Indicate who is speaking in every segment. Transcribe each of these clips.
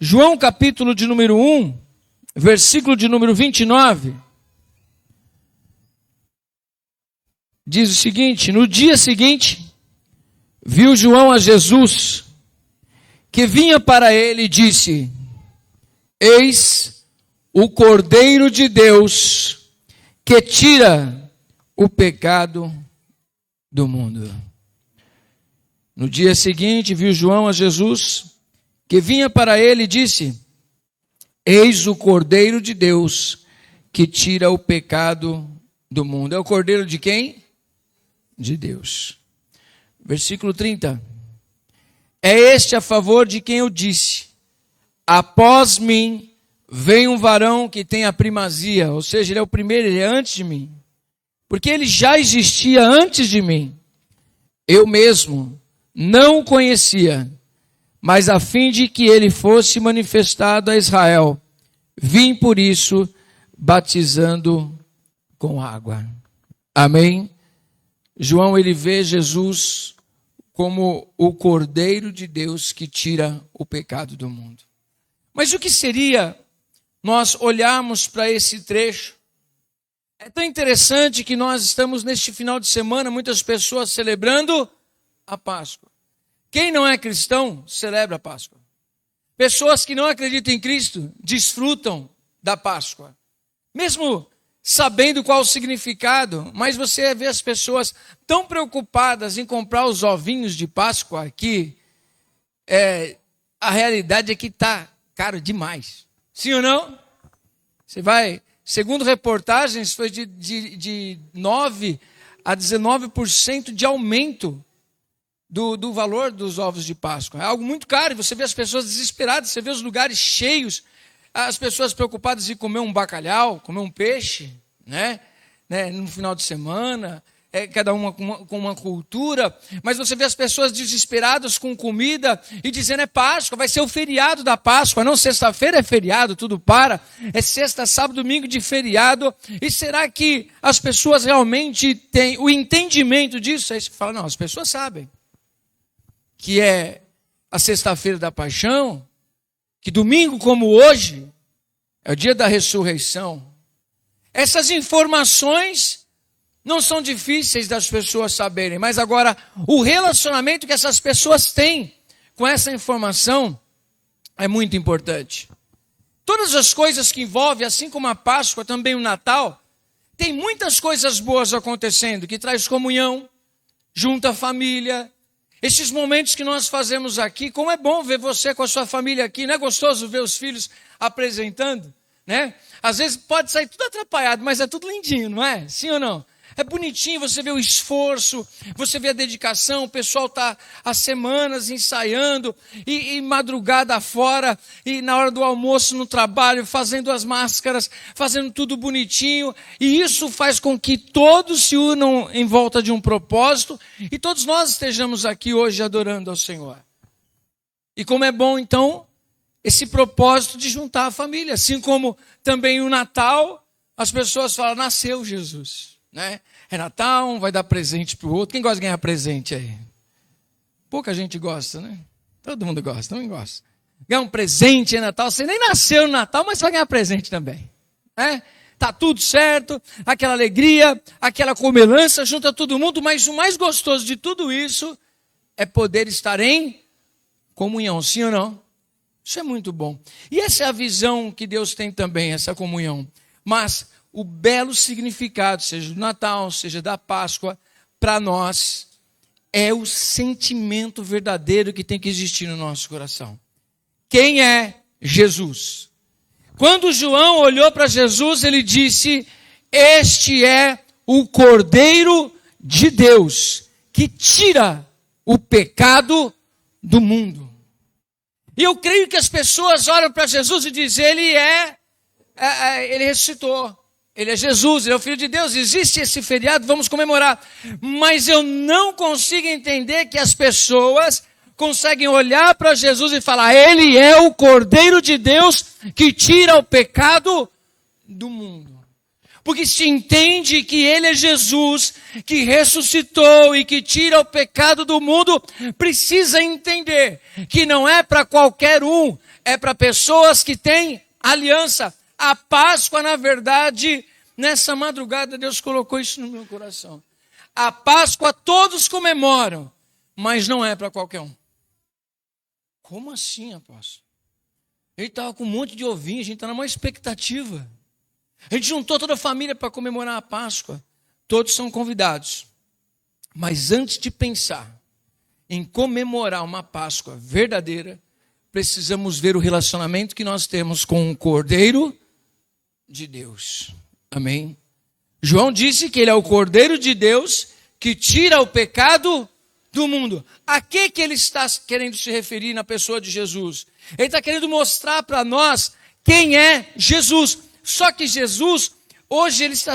Speaker 1: João capítulo de número 1, versículo de número 29, diz o seguinte: no dia seguinte, viu João a Jesus, que vinha para ele e disse: eis o Cordeiro de Deus, que tira o pecado do mundo. No dia seguinte, viu João a Jesus, que vinha para ele e disse: eis o Cordeiro de Deus, que tira o pecado do mundo. É o Cordeiro de quem? De Deus. Versículo 30. É este a favor de quem eu disse: após mim vem um varão que tem a primazia, ou seja, ele é o primeiro, ele é antes de mim. Porque ele já existia antes de mim. Eu mesmo não o conhecia, mas a fim de que ele fosse manifestado a Israel, vim por isso batizando com água. Amém? João, ele vê Jesus como o Cordeiro de Deus que tira o pecado do mundo. Mas o que seria nós olharmos para esse trecho? É tão interessante que nós estamos neste final de semana, muitas pessoas celebrando a Páscoa. Quem não é cristão, celebra a Páscoa. Pessoas que não acreditam em Cristo, desfrutam da Páscoa. Mesmo sabendo qual o significado, mas você vê as pessoas tão preocupadas em comprar os ovinhos de Páscoa que a realidade é que está caro demais. Sim ou não? Você vai, segundo reportagens, foi de 9% a 19% de aumento do valor dos ovos de Páscoa. É algo muito caro e você vê as pessoas desesperadas, você vê os lugares cheios, as pessoas preocupadas em comer um bacalhau, comer um peixe, né? No final de semana, cada uma com uma cultura, mas você vê as pessoas desesperadas com comida e dizendo: é Páscoa, vai ser o feriado da Páscoa, não, sexta-feira é feriado, tudo para, é sexta, sábado, domingo de feriado. E será que as pessoas realmente têm o entendimento disso? Aí você fala: não, as pessoas sabem que é a sexta-feira da paixão, que domingo como hoje é o dia da ressurreição. Essas informações não são difíceis das pessoas saberem, mas agora o relacionamento que essas pessoas têm com essa informação é muito importante. Todas as coisas que envolvem, assim como a Páscoa, também o Natal, tem muitas coisas boas acontecendo, que traz comunhão, junta a família. Esses momentos que nós fazemos aqui, como é bom ver você com a sua família aqui, não é gostoso ver os filhos apresentando, né? Às vezes pode sair tudo atrapalhado, mas é tudo lindinho, não é? Sim ou não? É bonitinho, você vê o esforço, você vê a dedicação, o pessoal está há semanas ensaiando, e madrugada fora, e na hora do almoço no trabalho, fazendo as máscaras, fazendo tudo bonitinho, e isso faz com que todos se unam em volta de um propósito, e todos nós estejamos aqui hoje adorando ao Senhor. E como é bom então, esse propósito de juntar a família, assim como também o Natal, as pessoas falam: nasceu Jesus. Né? É Natal, um vai dar presente para o outro. Quem gosta de ganhar presente aí? Pouca gente gosta, né? Todo mundo gosta, também gosta. Ganhar um presente é Natal. Você nem nasceu no Natal, mas vai ganhar presente também. Tá tudo certo, aquela alegria, aquela comilança, junta todo mundo. Mas o mais gostoso de tudo isso é poder estar em comunhão, sim ou não? Isso é muito bom. E essa é a visão que Deus tem também, essa comunhão. Mas o belo significado, seja do Natal, seja da Páscoa, para nós, é o sentimento verdadeiro que tem que existir no nosso coração. Quem é Jesus? Quando João olhou para Jesus, ele disse: este é o Cordeiro de Deus, que tira o pecado do mundo. E eu creio que as pessoas olham para Jesus e dizem: ele ressuscitou. Ele é Jesus, ele é o Filho de Deus, existe esse feriado, vamos comemorar. Mas eu não consigo entender que as pessoas conseguem olhar para Jesus e falar: ele é o Cordeiro de Deus que tira o pecado do mundo. Porque se entende que ele é Jesus, que ressuscitou e que tira o pecado do mundo, precisa entender que não é para qualquer um é para pessoas que têm aliança. A Páscoa, na verdade, nessa madrugada Deus colocou isso no meu coração. A Páscoa todos comemoram, mas não é para qualquer um. Como assim, apóstolo? Ele estava com um monte de ovinhos, a gente está numa expectativa. A gente juntou toda a família para comemorar a Páscoa. Todos são convidados. Mas antes de pensar em comemorar uma Páscoa verdadeira, precisamos ver o relacionamento que nós temos com o Cordeiro de Deus. Amém? João disse que ele é o Cordeiro de Deus que tira o pecado do mundo. A que ele está querendo se referir na pessoa de Jesus? Ele está querendo mostrar para nós quem é Jesus. Só que Jesus, hoje, ele está,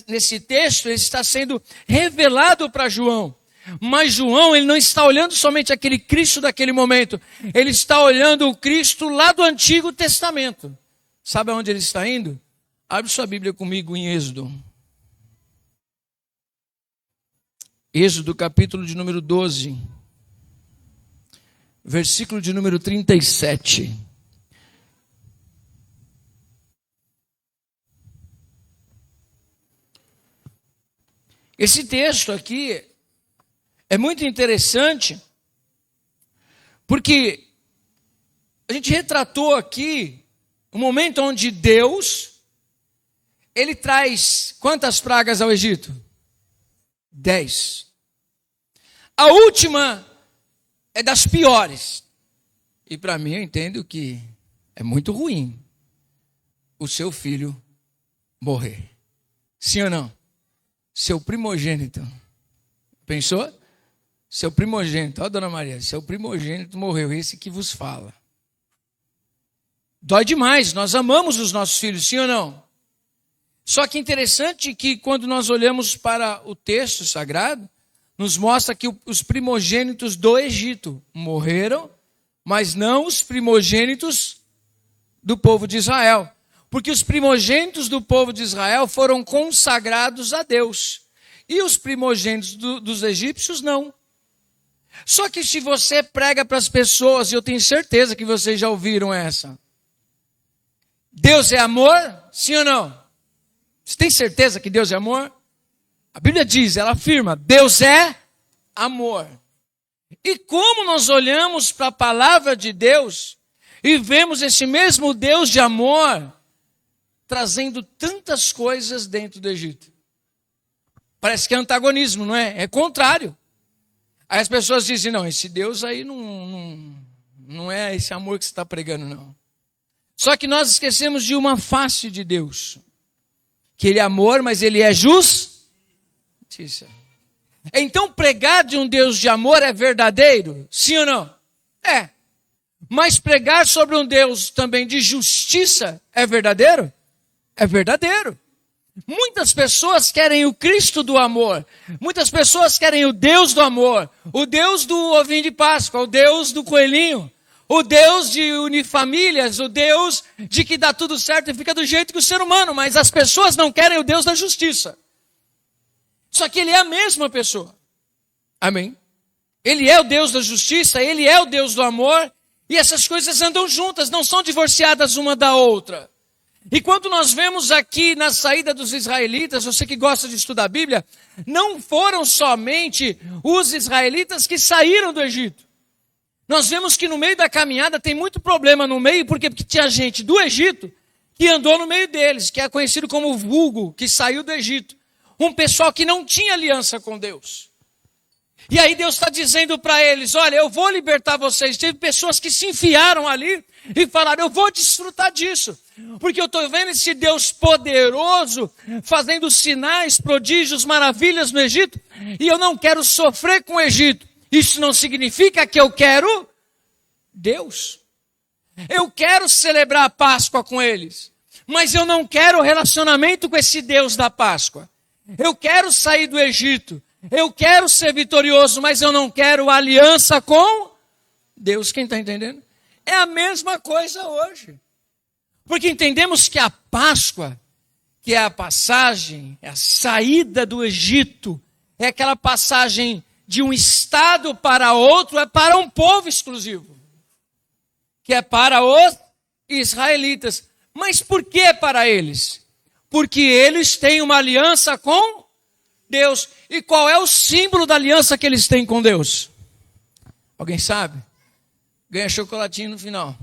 Speaker 1: nesse texto, ele está sendo revelado para João. Mas João, ele não está olhando somente aquele Cristo daquele momento. Ele está olhando o Cristo lá do Antigo Testamento. Sabe aonde ele está indo? Abre sua Bíblia comigo em Êxodo. Êxodo, capítulo de número 12. Versículo de número 37. Esse texto aqui é muito interessante, porque a gente retratou aqui um momento onde Deus, ele traz quantas pragas ao Egito? 10. A última é das piores. E para mim eu entendo que é muito ruim o seu filho morrer. Sim ou não? Seu primogênito. Pensou? Seu primogênito. Ó, dona Maria, seu primogênito morreu. Esse que vos fala. Dói demais. Nós amamos os nossos filhos, sim ou não? Só que interessante que quando nós olhamos para o texto sagrado, nos mostra que os primogênitos do Egito morreram, mas não os primogênitos do povo de Israel. Porque os primogênitos do povo de Israel foram consagrados a Deus. E os primogênitos dos egípcios não. Só que se você prega para as pessoas, e eu tenho certeza que vocês já ouviram essa. Deus é amor? Sim ou não? Você tem certeza que Deus é amor? A Bíblia diz, ela afirma, Deus é amor. E como nós olhamos para a palavra de Deus e vemos esse mesmo Deus de amor trazendo tantas coisas dentro do Egito. Parece que é antagonismo, não é? É contrário. Aí as pessoas dizem, não, esse Deus aí não é esse amor que você está pregando, não. Só que nós esquecemos de uma face de Deus. Que ele é amor, mas ele é justiça. Então pregar de um Deus de amor é verdadeiro? Sim ou não? É. Mas pregar sobre um Deus também de justiça é verdadeiro? É verdadeiro. Muitas pessoas querem o Cristo do amor. Muitas pessoas querem o Deus do amor. O Deus do ovinho de Páscoa, o Deus do coelhinho. O Deus de unir famílias, o Deus de que dá tudo certo e fica do jeito que o ser humano. Mas as pessoas não querem o Deus da justiça. Só que ele é a mesma pessoa. Amém? Ele é o Deus da justiça, ele é o Deus do amor. E essas coisas andam juntas, não são divorciadas uma da outra. E quando nós vemos aqui na saída dos israelitas, você que gosta de estudar a Bíblia, não foram somente os israelitas que saíram do Egito. Nós vemos que no meio da caminhada tem muito problema no meio, porque tinha gente do Egito que andou no meio deles, que é conhecido como vulgo, que saiu do Egito. Um pessoal que não tinha aliança com Deus. E aí Deus está dizendo para eles, olha, eu vou libertar vocês. Teve pessoas que se enfiaram ali e falaram, eu vou desfrutar disso. Porque eu estou vendo esse Deus poderoso, fazendo sinais, prodígios, maravilhas no Egito, e eu não quero sofrer com o Egito. Isso não significa que eu quero Deus. Eu quero celebrar a Páscoa com eles, mas eu não quero relacionamento com esse Deus da Páscoa. Eu quero sair do Egito, eu quero ser vitorioso, mas eu não quero aliança com Deus. Quem está entendendo? É a mesma coisa hoje. Porque entendemos que a Páscoa, que é a passagem, é a saída do Egito, é aquela passagem de um estado para outro, é para um povo exclusivo. que é para os israelitas. Mas por que é para eles? Porque eles têm uma aliança com Deus. E qual é o símbolo da aliança que eles têm com Deus? Alguém sabe? Ganha chocolatinho no final.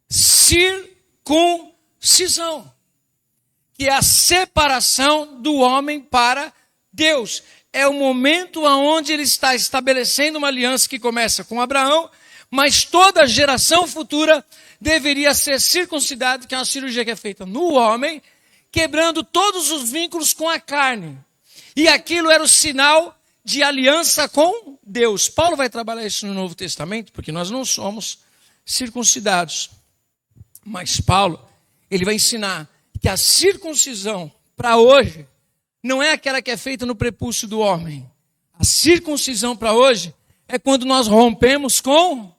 Speaker 1: Circuncisão, que é a separação do homem para Deus. É o momento onde ele está estabelecendo uma aliança que começa com Abraão, mas toda a geração futura deveria ser circuncidada, que é uma cirurgia que é feita no homem, quebrando todos os vínculos com a carne. E aquilo era o sinal de aliança com Deus. Paulo vai trabalhar isso no Novo Testamento, porque nós não somos circuncidados. Mas Paulo, ele vai ensinar que a circuncisão para hoje não é aquela que é feita no prepúcio do homem. A circuncisão para hoje é quando nós rompemos com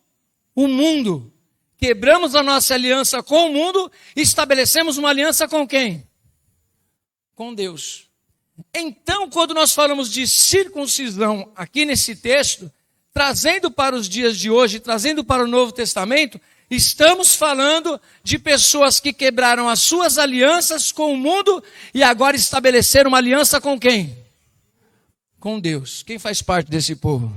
Speaker 1: o mundo. Quebramos a nossa aliança com o mundo e estabelecemos uma aliança com quem? Com Deus. Então, quando nós falamos de circuncisão aqui nesse texto, trazendo para os dias de hoje, trazendo para o Novo Testamento, estamos falando de pessoas que quebraram as suas alianças com o mundo e agora estabeleceram uma aliança com quem? Com Deus. Quem faz parte desse povo?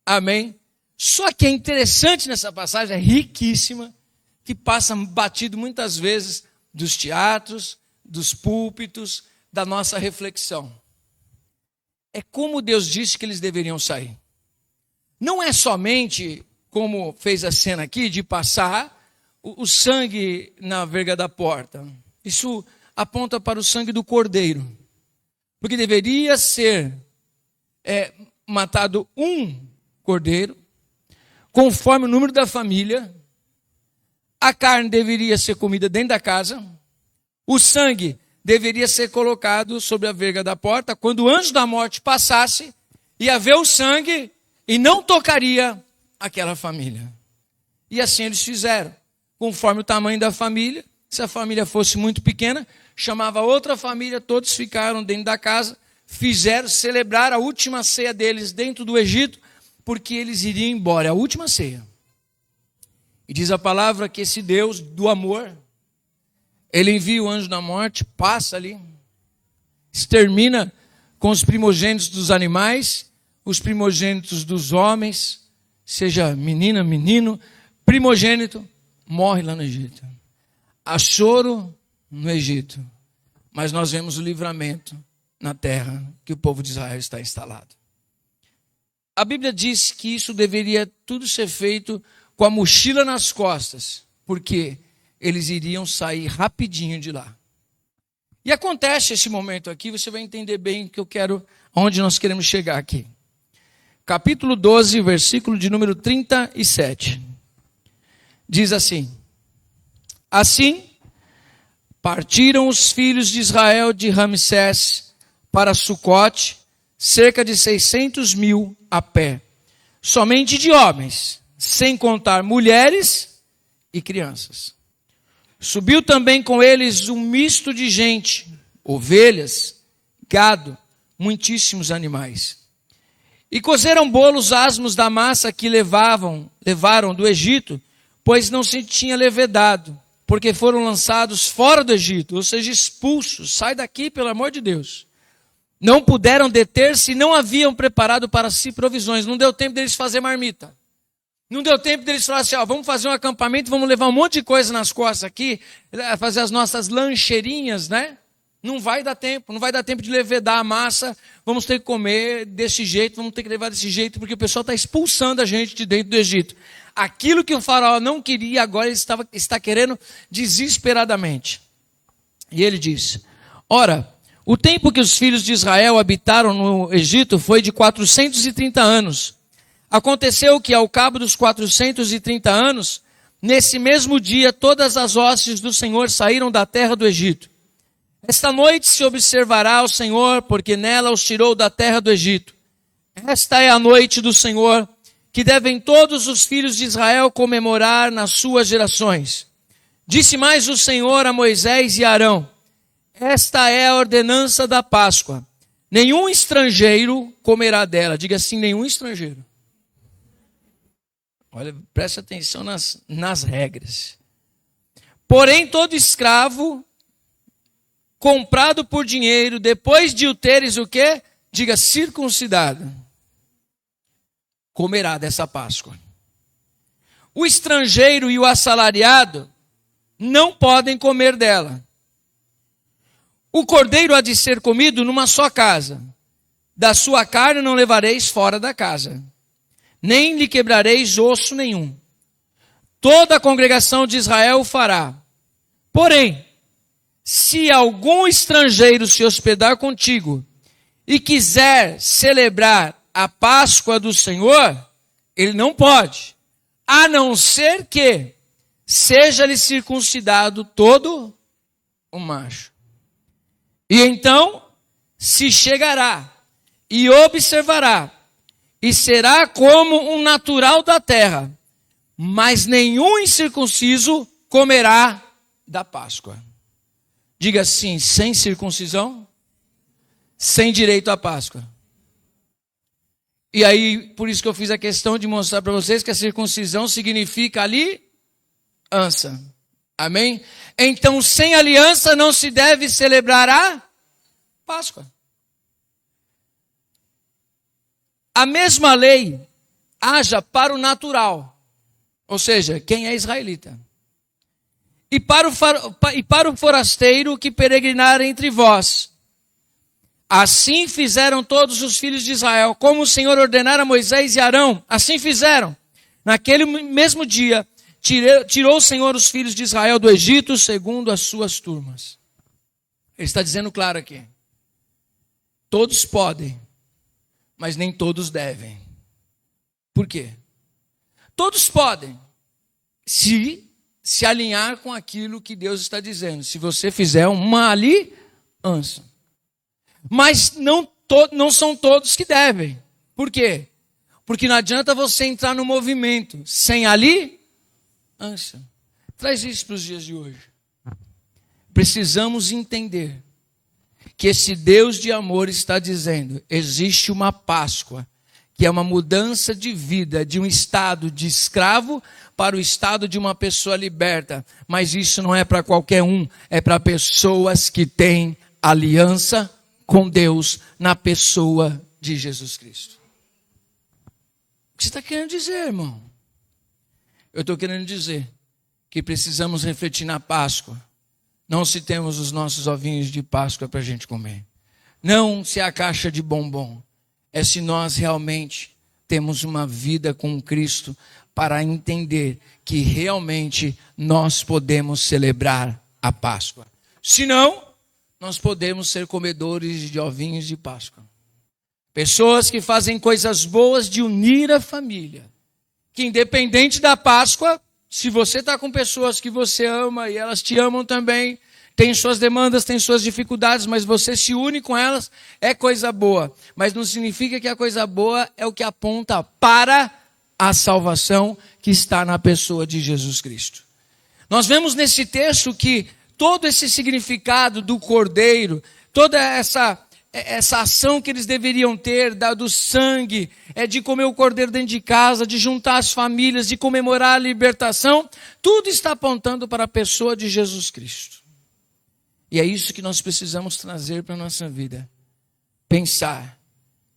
Speaker 1: Amém? Só que é interessante nessa passagem, é riquíssima, que passa batido muitas vezes dos teatros, dos púlpitos, da nossa reflexão. É como Deus disse que eles deveriam sair. Não é somente, como fez a cena aqui, de passar o sangue na verga da porta. Isso aponta para o sangue do cordeiro. Porque deveria ser matado um cordeiro, conforme o número da família. A carne deveria ser comida dentro da casa. O sangue deveria ser colocado sobre a verga da porta. Quando o anjo da morte passasse, ia ver o sangue e não tocaria aquela família. E assim eles fizeram. Conforme o tamanho da família, se a família fosse muito pequena, chamava outra família, todos ficaram dentro da casa, celebraram a última ceia deles dentro do Egito, porque eles iriam embora, a última ceia. E diz a palavra que esse Deus do amor, ele envia o anjo da morte, passa ali, extermina com os primogênitos dos animais, os primogênitos dos homens, seja menina, menino, primogênito, morre lá no Egito. Há choro no Egito, mas nós vemos o livramento na terra que o povo de Israel está instalado. A Bíblia diz que isso deveria tudo ser feito com a mochila nas costas, porque eles iriam sair rapidinho de lá. E acontece esse momento aqui, você vai entender bem o que eu quero, onde nós queremos chegar aqui. Capítulo 12, versículo de número 37. Diz assim: Assim, partiram os filhos de Israel de Ramsés para Sucote, cerca de 600.000 a pé, somente de homens, sem contar mulheres e crianças. Subiu também com eles um misto de gente, ovelhas, gado, muitíssimos animais. E cozeram bolos asmos da massa que levaram do Egito, pois não se tinha levedado, porque foram lançados fora do Egito, ou seja, expulsos. Sai daqui, pelo amor de Deus. Não puderam deter-se e não haviam preparado para si provisões. Não deu tempo deles fazer marmita. Não deu tempo deles falar assim, vamos fazer um acampamento, vamos levar um monte de coisa nas costas aqui, fazer as nossas lancheirinhas, né? Não vai dar tempo de levedar a massa, vamos ter que comer desse jeito, vamos ter que levar desse jeito, porque o pessoal está expulsando a gente de dentro do Egito. Aquilo que o faraó não queria, agora ele está querendo desesperadamente. E ele diz, ora, o tempo que os filhos de Israel habitaram no Egito foi de 430 anos. Aconteceu que, ao cabo dos 430 anos, nesse mesmo dia, todas as hostes do Senhor saíram da terra do Egito. Esta noite se observará ao Senhor, porque nela os tirou da terra do Egito. Esta é a noite do Senhor, que devem todos os filhos de Israel comemorar nas suas gerações. Disse mais o Senhor a Moisés e a Arão, esta é a ordenança da Páscoa. Nenhum estrangeiro comerá dela. Diga assim, nenhum estrangeiro. Olha, preste atenção nas regras. Porém, todo escravo comprado por dinheiro, depois de o teres o quê? Diga, circuncidado, comerá dessa Páscoa. O estrangeiro e o assalariado não podem comer dela. O cordeiro há de ser comido numa só casa. Da sua carne não levareis fora da casa, nem lhe quebrareis osso nenhum. Toda a congregação de Israel o fará. Porém, se algum estrangeiro se hospedar contigo e quiser celebrar a Páscoa do Senhor, ele não pode, a não ser que seja-lhe circuncidado todo o macho. E então se chegará e observará, e será como um natural da terra, mas nenhum incircunciso comerá da Páscoa. Diga assim, sem circuncisão, sem direito à Páscoa. E aí, por isso que eu fiz a questão de mostrar para vocês que a circuncisão significa aliança. Amém? Então, sem aliança não se deve celebrar a Páscoa. A mesma lei haja para o natural, ou seja, quem é israelita. E para o forasteiro que peregrinar entre vós. Assim fizeram todos os filhos de Israel, como o Senhor ordenara a Moisés e Arão, assim fizeram. Naquele mesmo dia, tirou o Senhor os filhos de Israel do Egito, segundo as suas turmas. Ele está dizendo claro aqui. Todos podem, mas nem todos devem. Por quê? Todos podem, se alinhar com aquilo que Deus está dizendo. Se você fizer uma aliança. Mas não são todos que devem. Por quê? Porque não adianta você entrar no movimento sem aliança. Traz isso para os dias de hoje. Precisamos entender que esse Deus de amor está dizendo, existe uma Páscoa, que é uma mudança de vida, de um estado de escravo para o estado de uma pessoa liberta. Mas isso não é para qualquer um, é para pessoas que têm aliança com Deus na pessoa de Jesus Cristo. O que você está querendo dizer, irmão? Eu estou querendo dizer que precisamos refletir na Páscoa. Não se temos os nossos ovinhos de Páscoa para a gente comer. Não se é a caixa de bombom. É se nós realmente temos uma vida com Cristo para entender que realmente nós podemos celebrar a Páscoa. Senão, nós podemos ser comedores de ovinhos de Páscoa. Pessoas que fazem coisas boas de unir a família. Que independente da Páscoa, se você está com pessoas que você ama e elas te amam também, tem suas demandas, tem suas dificuldades, mas você se une com elas, é coisa boa. Mas não significa que a coisa boa é o que aponta para a salvação que está na pessoa de Jesus Cristo. Nós vemos nesse texto que todo esse significado do cordeiro, toda essa ação que eles deveriam ter, do sangue, de comer o cordeiro dentro de casa, de juntar as famílias, de comemorar a libertação, tudo está apontando para a pessoa de Jesus Cristo. E é isso que nós precisamos trazer para a nossa vida. Pensar,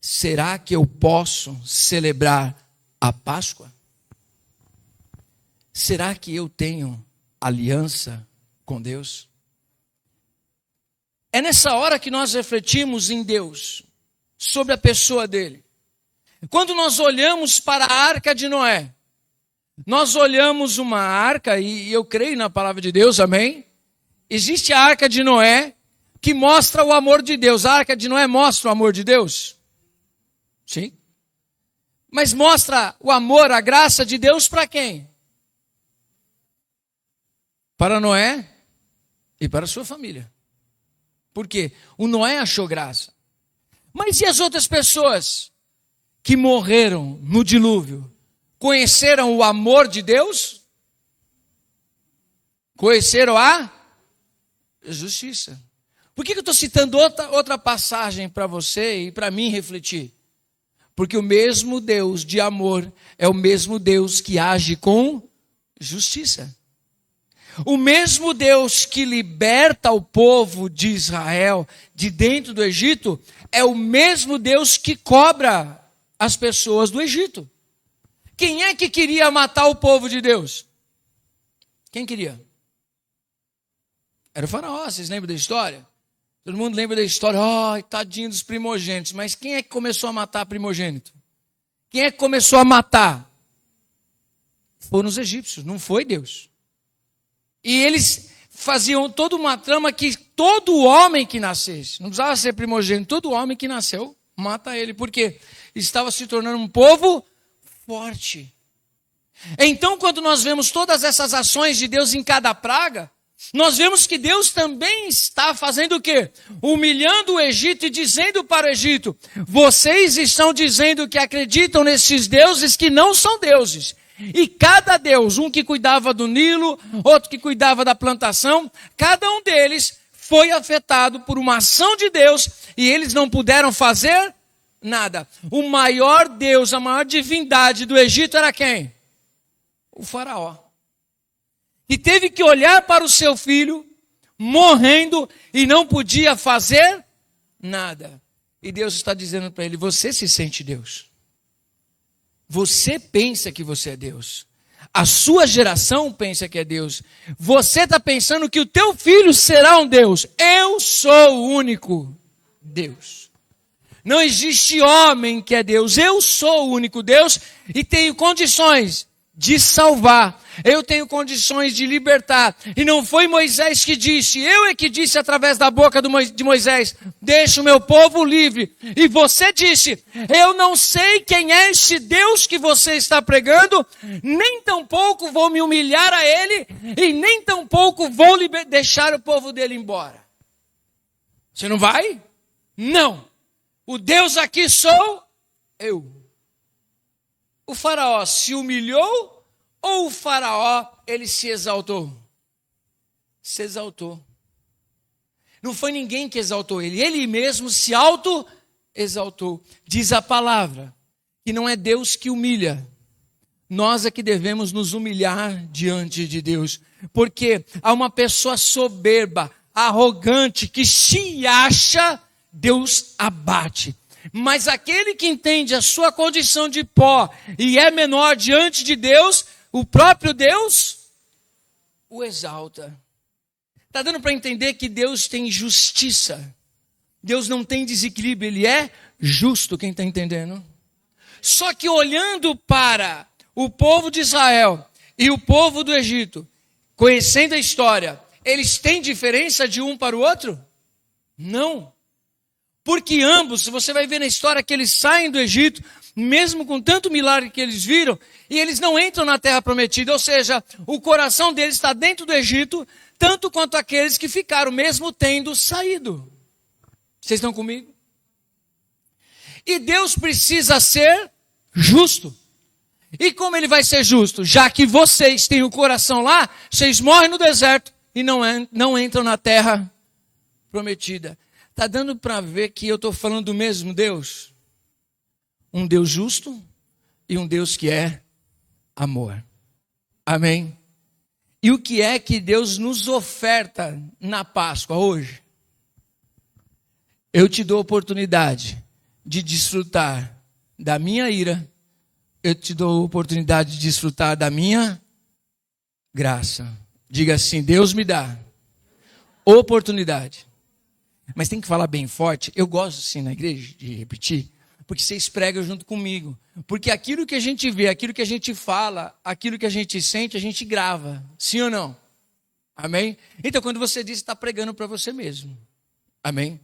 Speaker 1: será que eu posso celebrar a Páscoa? Será que eu tenho aliança com Deus? É nessa hora que nós refletimos em Deus, sobre a pessoa dele. Quando nós olhamos para a arca de Noé, nós olhamos uma arca, e eu creio na palavra de Deus, amém? Existe a arca de Noé, que mostra o amor de Deus. A arca de Noé mostra o amor de Deus? Sim. Mas mostra o amor, a graça de Deus para quem? Para Noé e para a sua família. Por quê? O Noé achou graça. Mas e as outras pessoas que morreram no dilúvio? Conheceram o amor de Deus? Conheceram a justiça. Por que eu estou citando outra passagem para você e para mim refletir? Porque o mesmo Deus de amor é o mesmo Deus que age com justiça. O mesmo Deus que liberta o povo de Israel de dentro do Egito é o mesmo Deus que cobra as pessoas do Egito. Quem é que queria matar o povo de Deus? Quem queria? Era o faraó, vocês lembram da história? Todo mundo lembra da história, ai, tadinho dos primogênitos. Mas quem é que começou a matar primogênito? Quem é que começou a matar? Foram os egípcios, não foi Deus. E eles faziam toda uma trama que todo homem que nascesse, não precisava ser primogênito, todo homem que nasceu, mata ele. Por quê? Estava se tornando um povo forte. Então, quando nós vemos todas essas ações de Deus em cada praga, nós vemos que Deus também está fazendo o quê? Humilhando o Egito e dizendo para o Egito: vocês estão dizendo que acreditam nesses deuses que não são deuses. E cada deus, um que cuidava do Nilo, outro que cuidava da plantação, cada um deles foi afetado por uma ação de Deus e eles não puderam fazer nada. O maior Deus, a maior divindade do Egito era quem? O faraó. E teve que olhar para o seu filho, morrendo, e não podia fazer nada. E Deus está dizendo para ele: você se sente Deus. Você pensa que você é Deus. A sua geração pensa que é Deus. Você está pensando que o teu filho será um Deus. Eu sou o único Deus. Não existe homem que é Deus. Eu sou o único Deus e tenho condições de salvar. Eu tenho condições de libertar. E não foi Moisés que disse, eu é que disse através da boca de Moisés: deixa o meu povo livre. E você disse: eu não sei quem é este Deus que você está pregando, nem tampouco vou me humilhar a ele, e nem tampouco vou deixar o povo dele embora. Você não vai? Não. O Deus aqui sou eu. O faraó se humilhou ou o faraó, ele se exaltou? Se exaltou. Não foi ninguém que exaltou ele, ele mesmo se auto-exaltou. Diz a palavra que não é Deus que humilha, nós é que devemos nos humilhar diante de Deus. Porque há uma pessoa soberba, arrogante, que se acha, Deus abate. Mas aquele que entende a sua condição de pó e é menor diante de Deus, o próprio Deus o exalta. Está dando para entender que Deus tem justiça. Deus não tem desequilíbrio, Ele é justo, quem está entendendo? Só que olhando para o povo de Israel e o povo do Egito, conhecendo a história, eles têm diferença de um para o outro? Não. Porque ambos, você vai ver na história que eles saem do Egito, mesmo com tanto milagre que eles viram, e eles não entram na terra prometida, ou seja, o coração deles está dentro do Egito, tanto quanto aqueles que ficaram, mesmo tendo saído. Vocês estão comigo? E Deus precisa ser justo. E como Ele vai ser justo? Já que vocês têm o coração lá, vocês morrem no deserto e não entram na terra prometida. Está dando para ver que eu estou falando do mesmo Deus? Um Deus justo e um Deus que é amor. Amém? E o que é que Deus nos oferta na Páscoa hoje? Eu te dou a oportunidade de desfrutar da minha ira. Eu te dou a oportunidade de desfrutar da minha graça. Diga assim: Deus me dá oportunidade. Mas tem que falar bem forte. Eu gosto assim na igreja de repetir, porque vocês pregam junto comigo. Porque aquilo que a gente vê, aquilo que a gente fala, aquilo que a gente sente, a gente grava. Sim ou não? Amém? Então quando você diz, está pregando para você mesmo. Amém?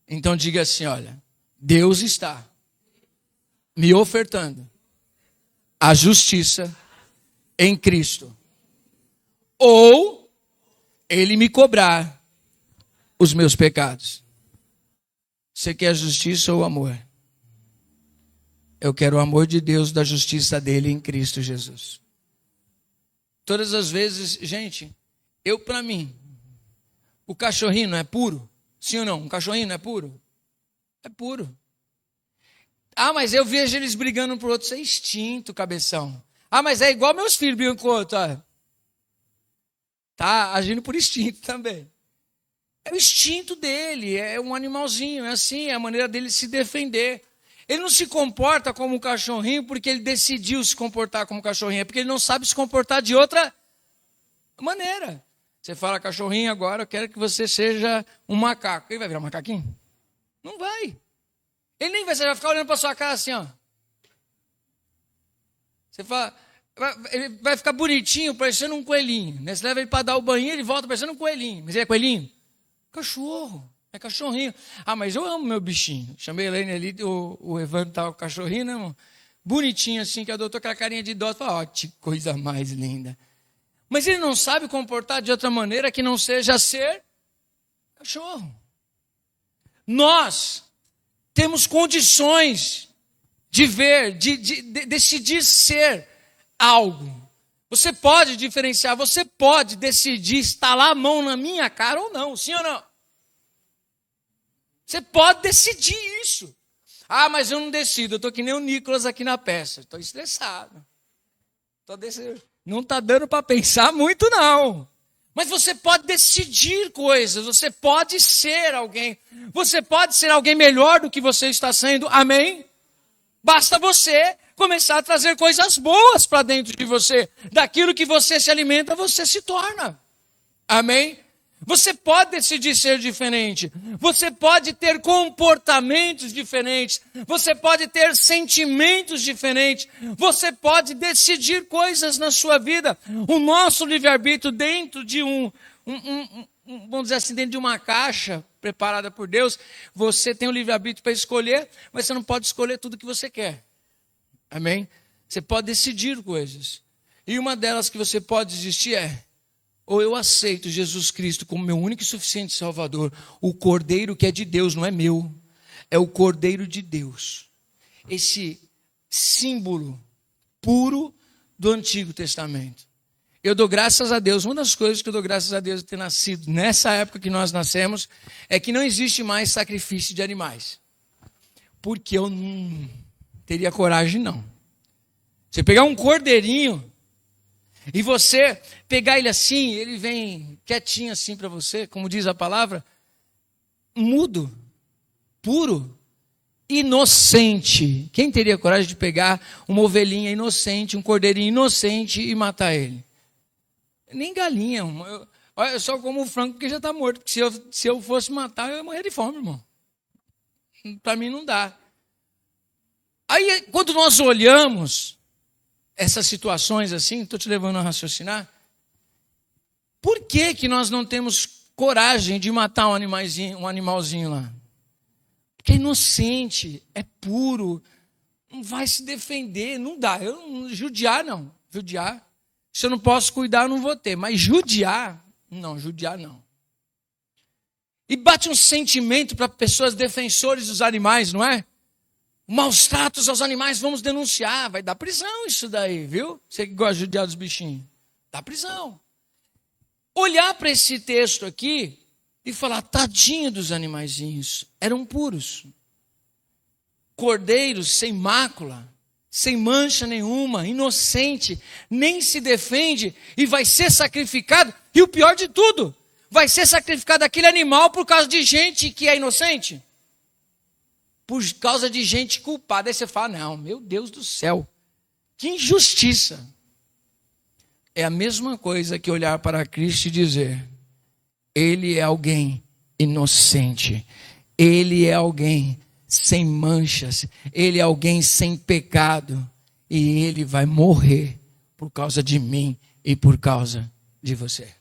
Speaker 1: Então diga assim, olha: Deus está me ofertando a justiça em Cristo. Ou Ele me cobrar os meus pecados. Você quer justiça ou amor? Eu quero o amor de Deus, da justiça dele em Cristo Jesus. Todas as vezes, gente, para mim, o cachorrinho não é puro? Sim ou não? Um cachorrinho não é puro? É puro. Ah, mas eu vejo eles brigando um pro outro. Isso é instinto, cabeção. Ah, mas é igual meus filhos brigam com o outro. Ó. Tá agindo por instinto também. É o instinto dele, é um animalzinho, é assim, é a maneira dele se defender. Ele não se comporta como um cachorrinho porque ele decidiu se comportar como um cachorrinho, é porque ele não sabe se comportar de outra maneira. Você fala, cachorrinho, agora eu quero que você seja um macaco. Ele vai virar um macaquinho? Não vai. Ele nem vai, você vai ficar olhando para sua cara assim, ó. Você fala, ele vai ficar bonitinho, parecendo um coelhinho. Né? Você leva ele para dar o banho, ele volta parecendo um coelhinho. Mas ele é coelhinho? Cachorro, é cachorrinho. Ah, mas eu amo meu bichinho. Chamei a Helene ali, o Evandro estava com o cachorrinho, né, irmão? Bonitinho assim, que adotou aquela carinha de idoso. Ó, que coisa mais linda. Mas ele não sabe comportar de outra maneira que não seja ser cachorro. Nós temos condições de ver, de decidir ser algo. Você pode diferenciar, você pode decidir estalar a mão na minha cara ou não, sim ou não? Você pode decidir isso. Ah, mas eu não decido, eu estou que nem o Nicolas aqui na peça, estou estressado. Não está dando para pensar muito não. Mas você pode decidir coisas, você pode ser alguém melhor do que você está sendo, amém? Basta você começar a trazer coisas boas para dentro de você. Daquilo que você se alimenta, você se torna. Amém? Você pode decidir ser diferente. Você pode ter comportamentos diferentes. Você pode ter sentimentos diferentes. Você pode decidir coisas na sua vida. O nosso livre-arbítrio dentro de vamos dizer assim, dentro de uma caixa preparada por Deus, você tem o livre-arbítrio para escolher, mas você não pode escolher tudo que você quer. Amém? Você pode decidir coisas. E uma delas que você pode desistir é: ou eu aceito Jesus Cristo como meu único e suficiente Salvador, o Cordeiro que é de Deus, não é meu, é o Cordeiro de Deus. Esse símbolo puro do Antigo Testamento. Eu dou graças a Deus, uma das coisas que eu dou graças a Deus de ter nascido nessa época que nós nascemos, é que não existe mais sacrifício de animais. Porque eu não teria coragem, não. Você pegar um cordeirinho e você pegar ele assim, ele vem quietinho assim para você, como diz a palavra, mudo, puro, inocente. Quem teria coragem de pegar uma ovelhinha inocente, um cordeirinho inocente e matar ele? Nem galinha. Eu só como frango porque já está morto. Porque se eu fosse matar, eu ia morrer de fome, irmão. Para mim não dá. Aí, quando nós olhamos essas situações assim, estou te levando a raciocinar, por que nós não temos coragem de matar um animalzinho lá? Porque é inocente, é puro, não vai se defender, não dá. Judiar não. Se eu não posso cuidar, eu não vou ter. Mas judiar não. E bate um sentimento para pessoas defensores dos animais, não é? Maus tratos aos animais, vamos denunciar. Vai dar prisão isso daí, viu? Você que gosta de judiar dos bichinhos. Dá prisão. Olhar para esse texto aqui e falar, tadinho dos animaizinhos. Eram puros. Cordeiros sem mácula. Sem mancha nenhuma, inocente, nem se defende e vai ser sacrificado. E o pior de tudo, vai ser sacrificado aquele animal por causa de gente que é inocente. Por causa de gente culpada. Aí você fala, não, meu Deus do céu, que injustiça. É a mesma coisa que olhar para Cristo e dizer, Ele é alguém inocente, Ele é alguém sem manchas, Ele é alguém sem pecado, e Ele vai morrer por causa de mim e por causa de você.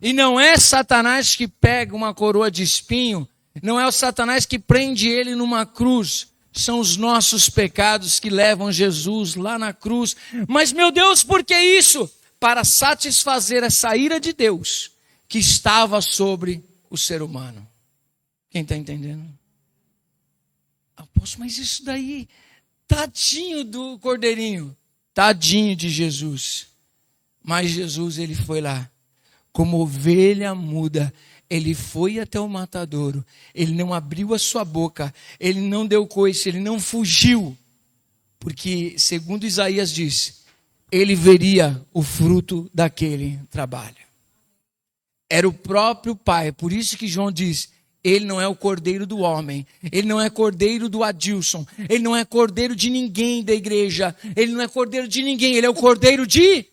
Speaker 1: E não é Satanás que pega uma coroa de espinho, não é o Satanás que prende ele numa cruz, são os nossos pecados que levam Jesus lá na cruz. Mas meu Deus, por que isso? Para satisfazer essa ira de Deus que estava sobre o ser humano. Quem está entendendo? Poxa, mas isso daí, tadinho do cordeirinho, tadinho de Jesus. Mas Jesus, ele foi lá, como ovelha muda, ele foi até o matadouro, ele não abriu a sua boca, ele não deu coice, ele não fugiu, porque, segundo Isaías diz, ele veria o fruto daquele trabalho. Era o próprio Pai, por isso que João diz, ele não é o cordeiro do homem, ele não é cordeiro do Adilson, ele não é cordeiro de ninguém da igreja, ele não é cordeiro de ninguém, ele é o cordeiro de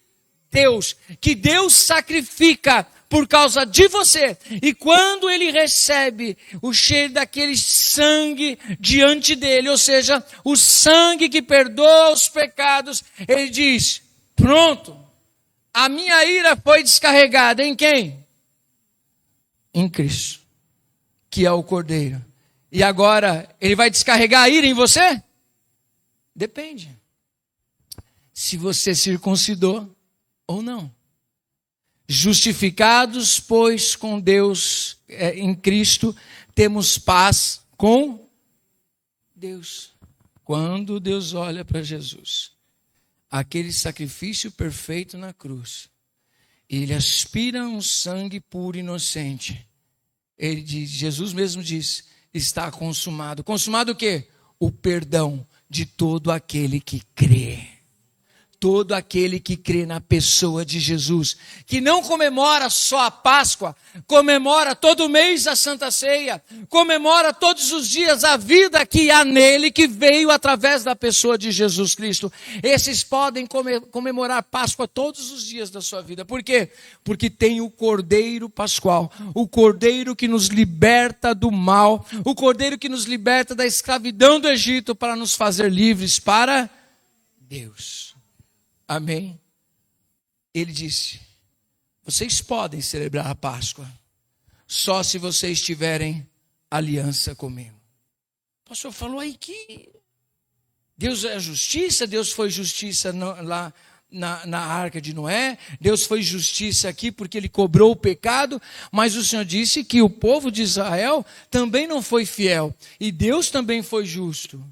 Speaker 1: Deus, que Deus sacrifica por causa de você. E quando ele recebe o cheiro daquele sangue diante dele, ou seja, o sangue que perdoa os pecados, ele diz, pronto, a minha ira foi descarregada em quem? Em Cristo, que é o Cordeiro. E agora, ele vai descarregar a ira em você? Depende. Se você circuncidou ou não. Justificados, pois, com Deus, em Cristo, temos paz com Deus. Quando Deus olha para Jesus, aquele sacrifício perfeito na cruz, ele aspira um sangue puro e inocente. Ele diz, Jesus mesmo diz, está consumado. Consumado o quê? O perdão de todo aquele que crê. Todo aquele que crê na pessoa de Jesus, que não comemora só a Páscoa, comemora todo mês a Santa Ceia, comemora todos os dias a vida que há nele, que veio através da pessoa de Jesus Cristo. Esses podem comemorar Páscoa todos os dias da sua vida. Por quê? Porque tem o Cordeiro Pascual, o Cordeiro que nos liberta do mal, o Cordeiro que nos liberta da escravidão do Egito para nos fazer livres para Deus. Amém? Ele disse, vocês podem celebrar a Páscoa, só se vocês tiverem aliança comigo. O pastor falou aí que Deus é justiça, Deus foi justiça lá na arca de Noé, Deus foi justiça aqui porque ele cobrou o pecado, mas o Senhor disse que o povo de Israel também não foi fiel, e Deus também foi justo.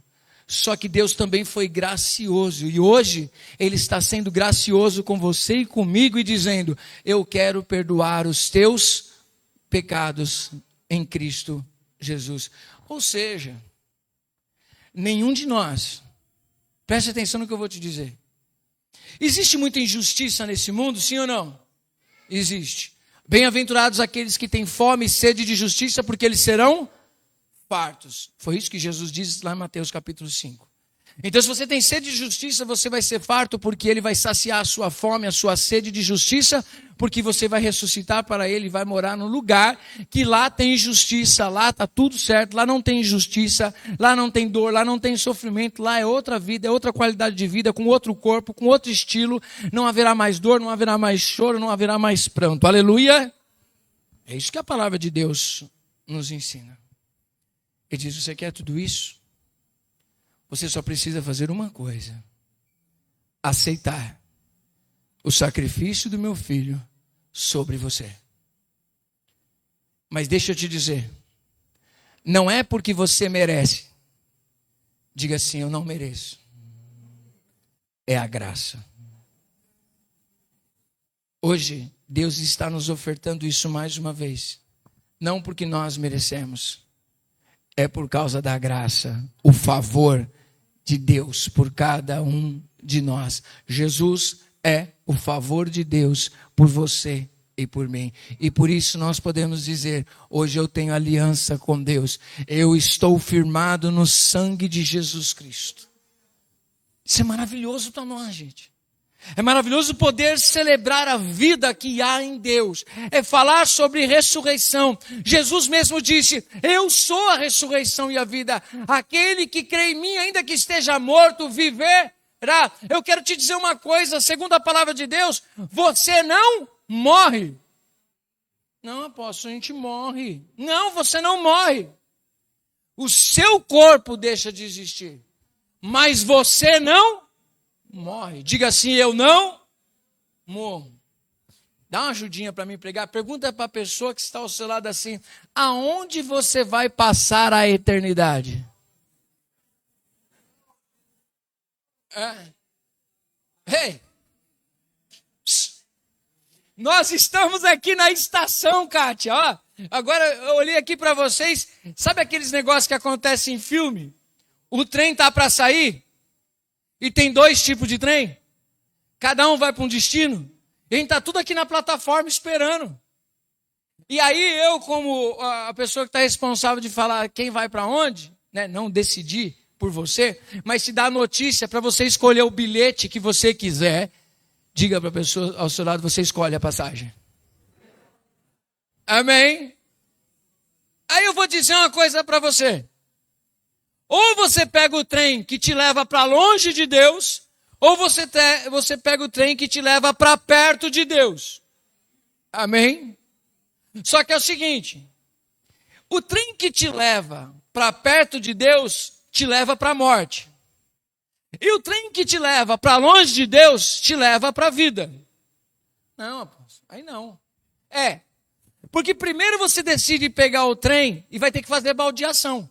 Speaker 1: Só que Deus também foi gracioso, e hoje Ele está sendo gracioso com você e comigo e dizendo, eu quero perdoar os teus pecados em Cristo Jesus. Ou seja, nenhum de nós, preste atenção no que eu vou te dizer, existe muita injustiça nesse mundo, sim ou não? Existe. Bem-aventurados aqueles que têm fome e sede de justiça, porque eles serão fartos. Foi isso que Jesus diz lá em Mateus capítulo 5. Então, se você tem sede de justiça, você vai ser farto, porque ele vai saciar a sua fome, a sua sede de justiça, porque você vai ressuscitar para ele e vai morar num lugar que lá tem justiça, lá está tudo certo, lá não tem injustiça, lá não tem dor, lá não tem sofrimento, lá é outra vida, é outra qualidade de vida, com outro corpo, com outro estilo, não haverá mais dor, não haverá mais choro, não haverá mais pranto. Aleluia! É isso que a palavra de Deus nos ensina. Ele diz, você quer tudo isso? Você só precisa fazer uma coisa. Aceitar o sacrifício do meu filho sobre você. Mas deixa eu te dizer, não é porque você merece. Diga assim, eu não mereço. É a graça. Hoje, Deus está nos ofertando isso mais uma vez. Não porque nós merecemos. É por causa da graça, o favor de Deus por cada um de nós. Jesus é o favor de Deus por você e por mim. E por isso nós podemos dizer, hoje eu tenho aliança com Deus. Eu estou firmado no sangue de Jesus Cristo. Isso é maravilhoso para nós, gente. É maravilhoso poder celebrar a vida que há em Deus. É falar sobre ressurreição. Jesus mesmo disse, eu sou a ressurreição e a vida. Aquele que crê em mim, ainda que esteja morto, viverá. Eu quero te dizer uma coisa, segundo a palavra de Deus, você não morre. Não, apóstolo, a gente morre. Não, você não morre. O seu corpo deixa de existir. Mas você não morre. Diga assim, eu não morro. Dá uma ajudinha para mim pregar. Pergunta para a pessoa que está ao seu lado assim, aonde você vai passar a eternidade? Ei! Nós estamos aqui na estação, Kátia, ó. Agora eu olhei aqui para vocês, sabe aqueles negócios que acontecem em filme? O trem tá para sair e tem 2 tipos de trem. Cada um vai para um destino. E a gente tá tudo aqui na plataforma esperando. E aí eu, como a pessoa que está responsável de falar quem vai para onde, né, não decidir por você, mas te dar a notícia para você escolher o bilhete que você quiser, diga para a pessoa ao seu lado, você escolhe a passagem. Amém? Aí eu vou dizer uma coisa para você. Ou você pega o trem que te leva para longe de Deus, ou você pega o trem que te leva para perto de Deus. Amém? Só que é o seguinte, o trem que te leva para perto de Deus, te leva para a morte. E o trem que te leva para longe de Deus, te leva para a vida. Não, apóstolo, aí não. Porque primeiro você decide pegar o trem e vai ter que fazer baldeação.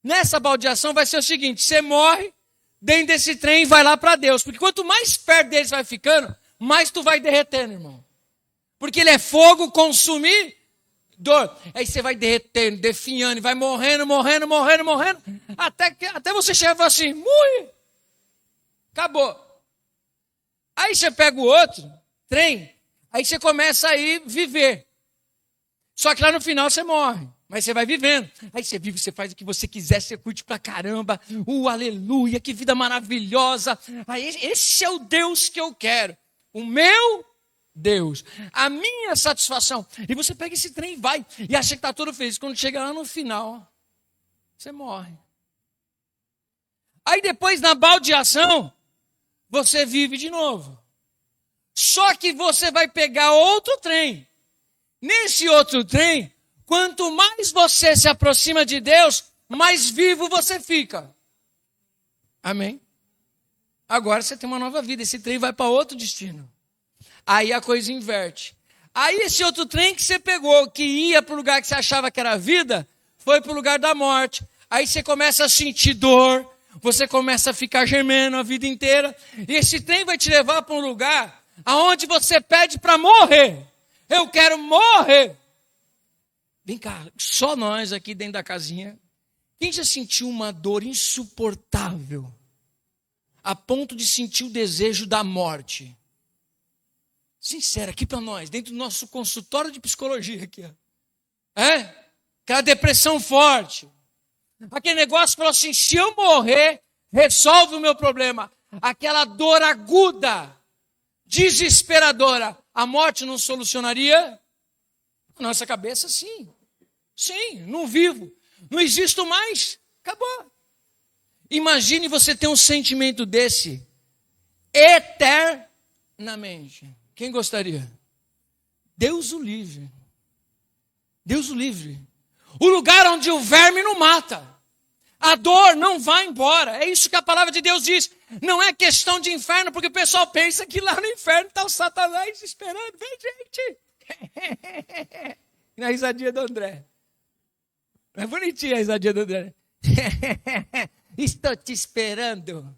Speaker 1: Nessa baldeação vai ser o seguinte, você morre dentro desse trem e vai lá para Deus. Porque quanto mais perto deles vai ficando, mais tu vai derretendo, irmão. Porque ele é fogo consumidor. Aí você vai derretendo, definhando, e vai morrendo, até você chegar e fala assim, morre. Acabou. Aí você pega o outro trem, aí você começa a ir viver. Só que lá no final você morre, mas você vai vivendo. Aí você vive, você faz o que você quiser, você curte pra caramba. Aleluia, que vida maravilhosa. Aí esse é o Deus que eu quero. O meu Deus, a minha satisfação. E você pega esse trem e vai, e acha que está tudo feliz. Quando chega lá no final, você morre. Aí depois, na baldeação, você vive de novo. Só que você vai pegar outro trem. Nesse outro trem, quanto mais você se aproxima de Deus, mais vivo você fica. Amém? Agora você tem uma nova vida, esse trem vai para outro destino. Aí a coisa inverte. Aí esse outro trem que você pegou, que ia para o lugar que você achava que era vida, foi para o lugar da morte. Aí você começa a sentir dor, você começa a ficar gemendo a vida inteira. E esse trem vai te levar para um lugar aonde você pede para morrer. Eu quero morrer. Vem cá, só nós aqui dentro da casinha. Quem já sentiu uma dor insuportável, a ponto de sentir o desejo da morte? Sincero, aqui para nós, dentro do nosso consultório de psicologia aqui, ó. Aquela depressão forte. Aquele negócio que falou assim, se eu morrer, resolve o meu problema. Aquela dor aguda, desesperadora. A morte não solucionaria? Na nossa cabeça, sim. Sim, não vivo. Não existo mais. Acabou. Imagine você ter um sentimento desse eternamente. Quem gostaria? Deus o livre. Deus o livre. O lugar onde o verme não mata. A dor não vai embora. É isso que a palavra de Deus diz. Não é questão de inferno, porque o pessoal pensa que lá no inferno está o Satanás esperando. Vem, gente. Na risadinha do André. É bonitinha a risadinha do André. Estou te esperando.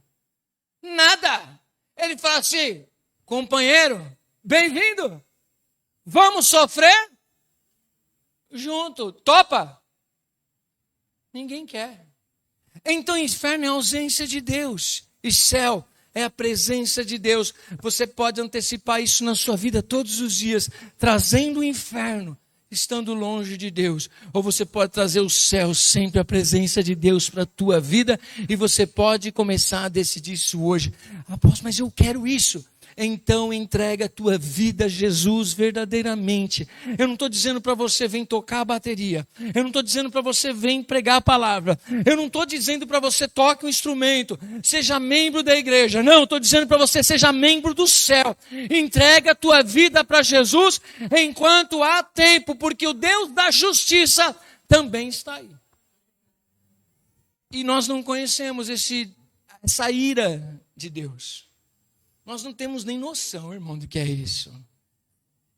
Speaker 1: Nada. Ele fala assim, companheiro, bem-vindo. Vamos sofrer? Junto. Topa? Ninguém quer. Então, inferno é a ausência de Deus. E céu é a presença de Deus. Você pode antecipar isso na sua vida todos os dias, trazendo o inferno, estando longe de Deus. Ou você pode trazer o céu, sempre a presença de Deus para a tua vida. E você pode começar a decidir isso hoje. Apóstolo, mas eu quero isso. Então entrega a tua vida a Jesus verdadeiramente. Eu não estou dizendo para você vem tocar a bateria. Eu não estou dizendo para você vem pregar a palavra. Eu não estou dizendo para você toque um instrumento. Seja membro da igreja. Não, estou dizendo para você seja membro do céu. Entrega a tua vida para Jesus enquanto há tempo. Porque o Deus da justiça também está aí. E nós não conhecemos essa ira de Deus. Nós não temos nem noção, irmão, do que é isso.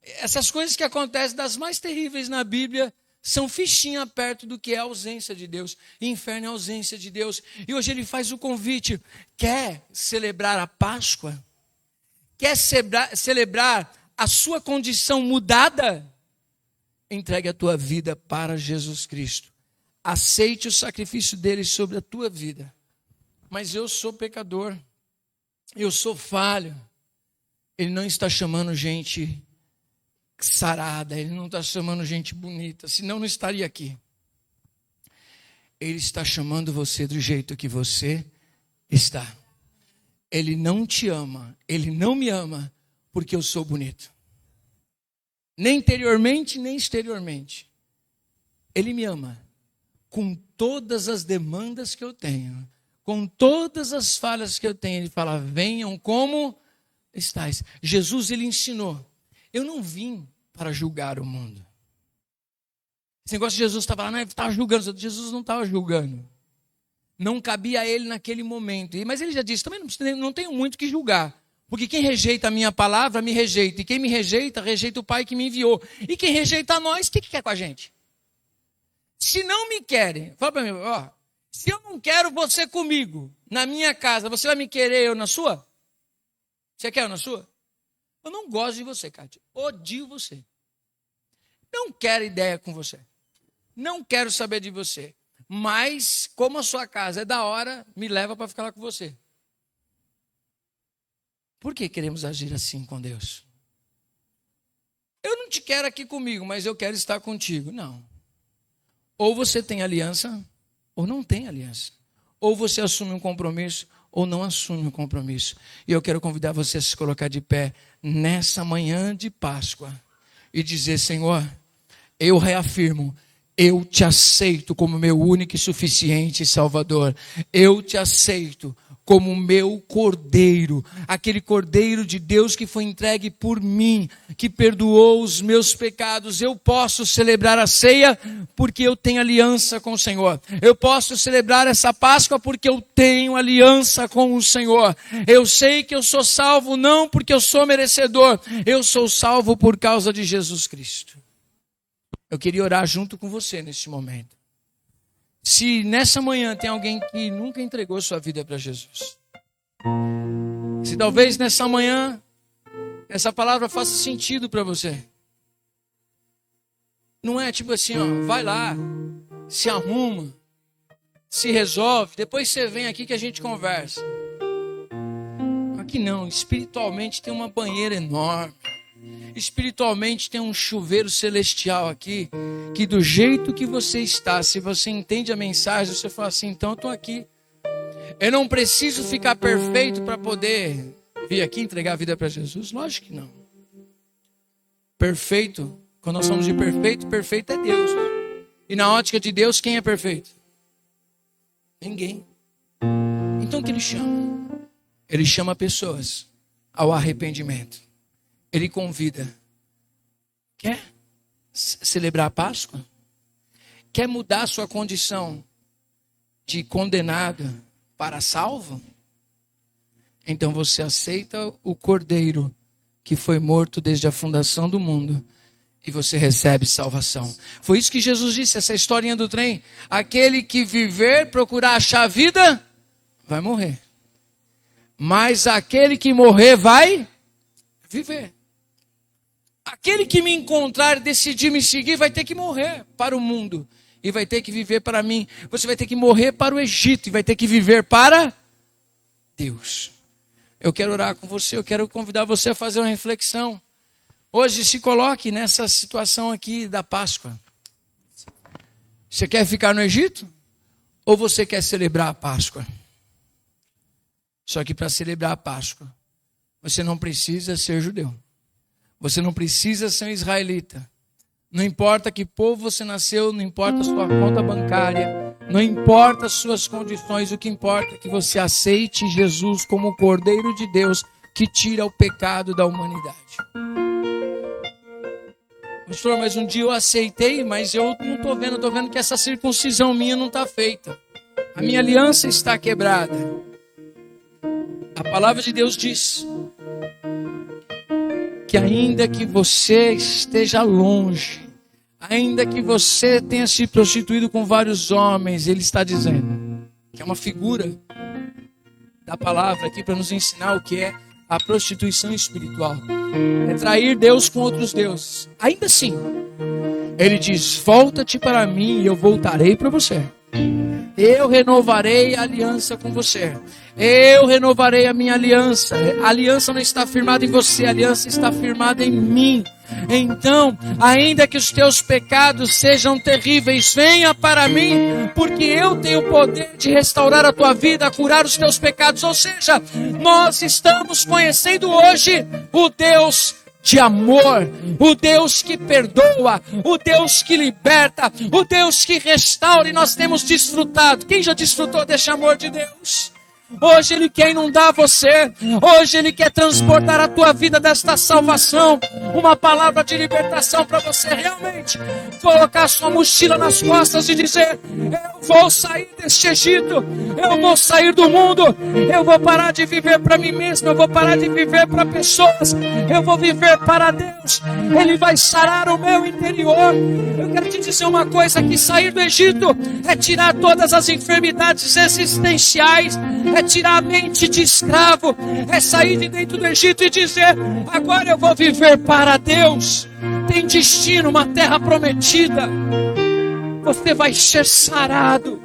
Speaker 1: Essas coisas que acontecem das mais terríveis na Bíblia são fichinha perto do que é a ausência de Deus. Inferno é a ausência de Deus. E hoje ele faz o convite. Quer celebrar a Páscoa? Quer celebrar a sua condição mudada, entregue a tua vida para Jesus Cristo. Aceite o sacrifício dele sobre a tua vida. Mas eu sou pecador, eu sou falho. Ele não está chamando gente sarada, ele não está chamando gente bonita, senão não estaria aqui. Ele está chamando você do jeito que você está. Ele não te ama, ele não me ama porque eu sou bonito. Nem interiormente, nem exteriormente. Ele me ama com todas as demandas que eu tenho, com todas as falhas que eu tenho. Ele fala, venham como estáis. Jesus, ele ensinou. Eu não vim para julgar o mundo. Esse negócio de Jesus estava lá, não, estava julgando. Jesus não estava julgando. Não cabia a ele naquele momento. Mas ele já disse, também não tenho muito que julgar. Porque quem rejeita a minha palavra, me rejeita. E quem me rejeita, rejeita o Pai que me enviou. E quem rejeita a nós, o que quer com a gente? Se não me querem, fala para mim, ó, se eu não quero você comigo, na minha casa, você vai me querer eu na sua? Você quer eu na sua? Eu não gosto de você, Cátia. Odio você. Não quero ideia com você. Não quero saber de você. Mas, como a sua casa é da hora, me leva para ficar lá com você. Por que queremos agir assim com Deus? Eu não te quero aqui comigo, mas eu quero estar contigo. Não. Ou você tem aliança, ou não tem aliança. Ou você assume um compromisso, ou não assume um compromisso. E eu quero convidar você a se colocar de pé nessa manhã de Páscoa e dizer, Senhor, eu reafirmo, eu te aceito como meu único e suficiente Salvador. Eu te aceito como meu cordeiro, aquele cordeiro de Deus que foi entregue por mim, que perdoou os meus pecados. Eu posso celebrar a ceia porque eu tenho aliança com o Senhor. Eu posso celebrar essa Páscoa porque eu tenho aliança com o Senhor. Eu sei que eu sou salvo não porque eu sou merecedor, eu sou salvo por causa de Jesus Cristo. Eu queria orar junto com você neste momento. Se nessa manhã tem alguém que nunca entregou sua vida para Jesus, se talvez nessa manhã essa palavra faça sentido para você, não é tipo assim, ó, vai lá, se arruma, se resolve, depois você vem aqui que a gente conversa. Aqui não, espiritualmente tem uma banheira enorme. Espiritualmente tem um chuveiro celestial aqui, que do jeito que você está, se você entende a mensagem, você fala assim, então eu estou aqui. Eu não preciso ficar perfeito para poder vir aqui entregar a vida para Jesus? Lógico que não. Perfeito, quando nós somos de perfeito, perfeito é Deus. E na ótica de Deus, quem é perfeito? Ninguém. Então o que ele chama? Ele chama pessoas ao arrependimento. Ele convida. Quer celebrar a Páscoa? Quer mudar sua condição de condenado para salvo? Então você aceita o Cordeiro que foi morto desde a fundação do mundo e você recebe salvação. Foi isso que Jesus disse, essa historinha do trem. Aquele que viver, procurar achar a vida, vai morrer. Mas aquele que morrer vai viver. Aquele que me encontrar e decidir me seguir vai ter que morrer para o mundo e vai ter que viver para mim. Você vai ter que morrer para o Egito e vai ter que viver para Deus. Eu quero orar com você, eu quero convidar você a fazer uma reflexão. Hoje se coloque nessa situação aqui da Páscoa. Você quer ficar no Egito? Ou você quer celebrar a Páscoa? Só que para celebrar a Páscoa, você não precisa ser judeu. Você não precisa ser um israelita. Não importa que povo você nasceu, não importa a sua conta bancária, não importa as suas condições, o que importa é que você aceite Jesus como o Cordeiro de Deus que tira o pecado da humanidade. Pastor, mas um dia eu aceitei, mas eu não estou vendo, estou vendo que essa circuncisão minha não está feita. A minha aliança está quebrada. A palavra de Deus diz que ainda que você esteja longe, ainda que você tenha se prostituído com vários homens, ele está dizendo, que é uma figura da palavra aqui para nos ensinar o que é a prostituição espiritual, é trair Deus com outros deuses. Ainda assim, ele diz: volta-te para mim e eu voltarei para você. Eu renovarei a aliança com você. Eu renovarei a minha aliança. A aliança não está firmada em você, a aliança está firmada em mim. Então, ainda que os teus pecados sejam terríveis, venha para mim, porque eu tenho o poder de restaurar a tua vida, curar os teus pecados. Ou seja, nós estamos conhecendo hoje o Deus de amor, o Deus que perdoa, o Deus que liberta, o Deus que restaura, e nós temos desfrutado. Quem já desfrutou desse amor de Deus? Hoje Ele quer inundar você, hoje Ele quer transportar a tua vida desta salvação, uma palavra de libertação para você realmente colocar sua mochila nas costas e dizer: eu vou sair deste Egito, eu vou sair do mundo, eu vou parar de viver para mim mesmo, eu vou parar de viver para pessoas, eu vou viver para Deus. Ele vai sarar o meu interior. Eu quero te dizer uma coisa, que sair do Egito é tirar todas as enfermidades existenciais, é tirar a mente de escravo, é sair de dentro do Egito e dizer: agora eu vou viver para Deus. Tem destino, uma terra prometida. Você vai ser sarado,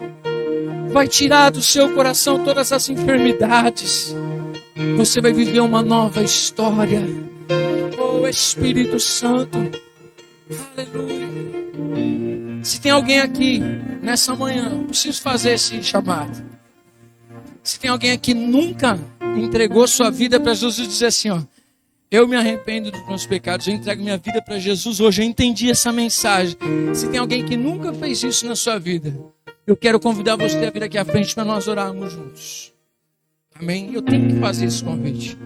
Speaker 1: vai tirar do seu coração todas as enfermidades. Você vai viver uma nova história. Oh Espírito Santo, aleluia. Se tem alguém aqui nessa manhã, preciso fazer esse chamado. Se tem alguém aqui que nunca entregou sua vida para Jesus e dizer assim: ó, eu me arrependo dos meus pecados, eu entrego minha vida para Jesus hoje, eu entendi essa mensagem. Se tem alguém que nunca fez isso na sua vida, eu quero convidar você a vir aqui à frente para nós orarmos juntos. Amém? Eu tenho que fazer esse convite.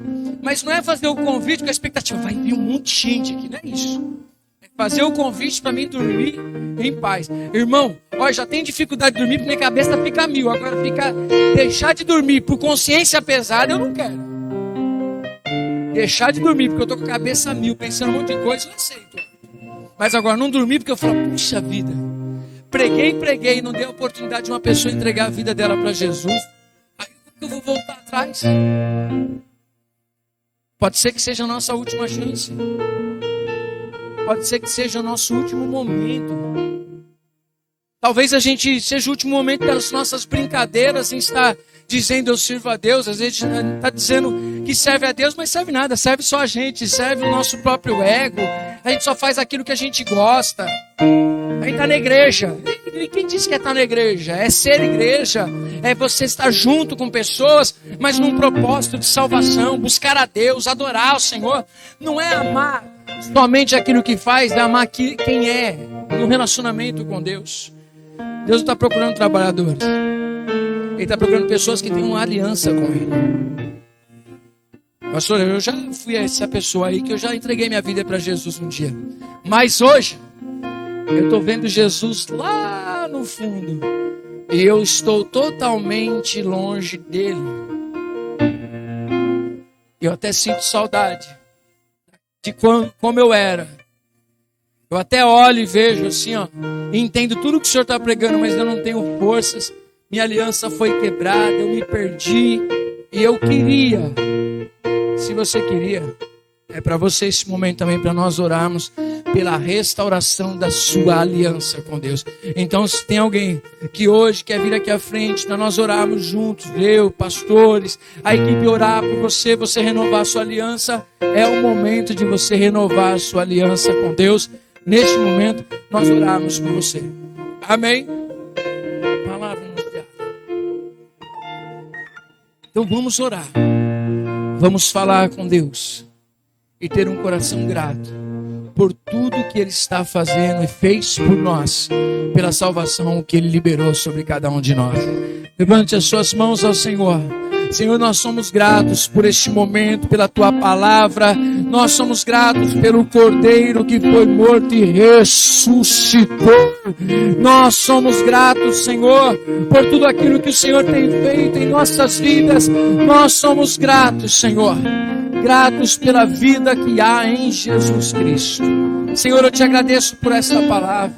Speaker 1: Mas não é fazer o convite com a expectativa: vai vir um monte de gente aqui, não é isso. É fazer o convite para mim dormir em paz. Irmão, olha, já tem dificuldade de dormir porque minha cabeça fica a mil. Agora deixar de dormir por consciência pesada, eu não quero. Deixar de dormir porque eu tô com a cabeça a mil, pensando um monte de coisa, eu aceito. Mas agora não dormir porque eu falo: puxa vida, preguei, não dei a oportunidade de uma pessoa entregar a vida dela para Jesus. Aí eu vou voltar atrás. Pode ser que seja a nossa última chance. Pode ser que seja o nosso último momento. Talvez a gente seja o último momento das nossas brincadeiras em estar dizendo: eu sirvo a Deus. Às vezes está dizendo que serve a Deus, mas serve nada, serve só a gente, serve o nosso próprio ego. A gente só faz aquilo que a gente gosta. A gente está na igreja. E quem disse que é estar na igreja? É ser igreja, é você estar junto com pessoas, mas num propósito de salvação, buscar a Deus, adorar o Senhor. Não é amar somente aquilo que faz, é amar quem é, no relacionamento com Deus. Deus não está procurando trabalhadores, Ele está procurando pessoas que tenham uma aliança com Ele. Pastor, eu já fui essa pessoa aí que eu já entreguei minha vida para Jesus um dia. Mas hoje, eu estou vendo Jesus lá no fundo. E eu estou totalmente longe dele. Eu até sinto saudade de como eu era. Eu até olho e vejo assim, ó, e entendo tudo que o Senhor está pregando, mas eu não tenho forças. Minha aliança foi quebrada, eu me perdi. E eu queria, se você queria, é para você esse momento também, para nós orarmos pela restauração da sua aliança com Deus. Então, se tem alguém que hoje quer vir aqui à frente, para nós orarmos juntos, eu, pastores, a equipe orar por você, você renovar a sua aliança, é o momento de você renovar a sua aliança com Deus. Neste momento, nós orarmos por você. Amém? Palavra anunciada. Então vamos orar. Vamos falar com Deus e ter um coração grato por tudo que Ele está fazendo e fez por nós, pela salvação que Ele liberou sobre cada um de nós. Levante as suas mãos ao Senhor. Senhor, nós somos gratos por este momento, pela Tua palavra. Nós somos gratos pelo Cordeiro que foi morto e ressuscitou. Nós somos gratos, Senhor, por tudo aquilo que o Senhor tem feito em nossas vidas. Nós somos gratos, Senhor. Gratos pela vida que há em Jesus Cristo. Senhor, eu te agradeço por essa palavra.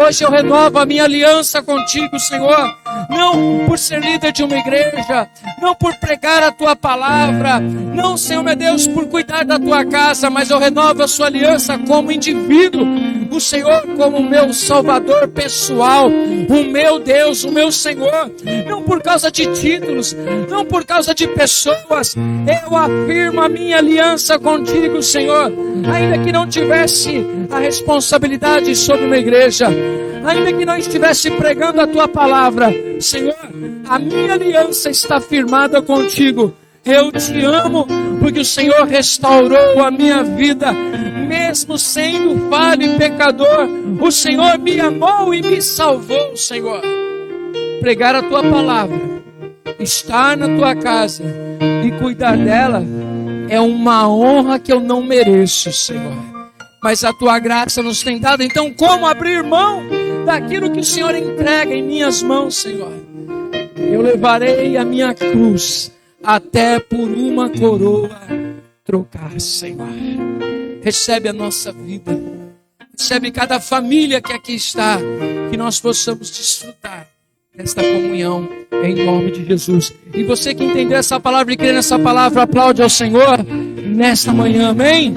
Speaker 1: Hoje eu renovo a minha aliança contigo, Senhor. não por ser líder de uma igreja, não por pregar a tua palavra, não, Senhor meu Deus, por cuidar da tua casa, mas eu renovo a sua aliança como indivíduo, o Senhor como meu Salvador pessoal, o meu Deus, o meu Senhor, não por causa de títulos, não por causa de pessoas, eu afirmo a minha aliança contigo, Senhor, ainda que não tivesse a responsabilidade sobre uma igreja, ainda que não estivesse pregando a tua palavra, Senhor, a minha aliança está firmada contigo. Eu te amo, porque o Senhor restaurou a minha vida, mesmo sendo falho e pecador, o Senhor me amou e me salvou, Senhor. Pregar a tua palavra, estar na tua casa e cuidar dela é uma honra que eu não mereço, Senhor, mas a tua graça nos tem dado. Então, como abrir mão daquilo que o Senhor entrega em minhas mãos, Senhor? Eu levarei a minha cruz até por uma coroa trocar, Senhor. Recebe a nossa vida, recebe cada família que aqui está, que nós possamos desfrutar desta comunhão em nome de Jesus. E você que entendeu essa palavra e crê nessa palavra, aplaude ao Senhor nesta manhã, amém?